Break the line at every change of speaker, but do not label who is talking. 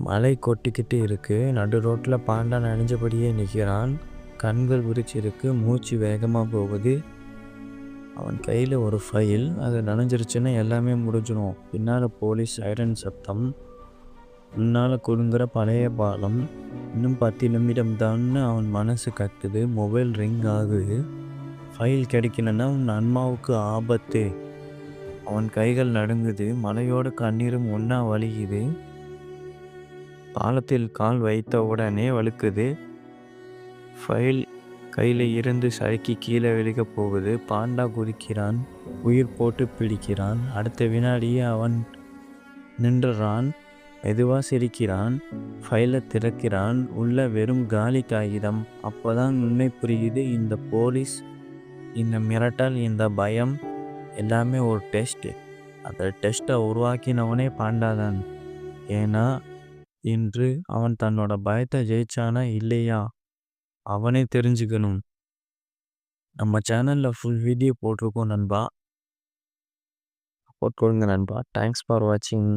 மழை கொட்டிக்கிட்டு இருக்கு. நடு ரோட்ல பாண்டா நனைஞ்சபடியே நிற்கிறான். கண்கள் விரிச்சிருக்கு. மூச்சு வேகமா போகுது. அவன் கையில ஒரு ஃபைல். அது நனைஞ்சிருச்சுன்னா எல்லாமே முடிஞ்சிடும். பின்னால போலீஸ் சைரன் சத்தம். முன்னால குலுங்குற பழைய பாலம். இன்னும் 10 நிமிடம் தான்னு அவன் மனசு கத்துது. மொபைல் ரிங் ஆகுது. ஃபைல் கிடைக்கலன்னா உன் அம்மாவுக்கு ஆபத்து. அவன் கைகள் நடுங்குது. மழையோட கண்ணீரும் ஒன்னா வலிக்குது. பாலத்தில் கால் வைத்த உடனே வழுக்குது. ஃபைல் கையில் இருந்து சறுக்கி கீழே விழுக போகுது. பாண்டா குதிக்கிறான். உயிர் போட்டு பிடிக்கிறான். அடுத்த வினாடியே அவன் நின்றுறான். மெதுவாக சிரிக்கிறான். ஃபைலை திறக்கிறான். உள்ள வெறும் காலி காகிதம். அப்போதான் உண்மை புரியுது. இந்த போலீஸ், இந்த மிரட்டல், இந்த பயம் எல்லாமே ஒரு டெஸ்ட். அந்த டெஸ்ட்டை உருவாக்கினவனே பாண்டாதான். ஏன்னா இன்று அவன் தன்னோட பயத்தை ஜெயிச்சானா இல்லையா அவனே தெரிஞ்சுக்கணும். நம்ம சேனலில் ஃபுல் வீடியோ போட்டிருக்கோம் நண்பா. சப்போர்ட் கொடுங்க நண்பா. தேங்க்ஸ் ஃபார் வாட்சிங்.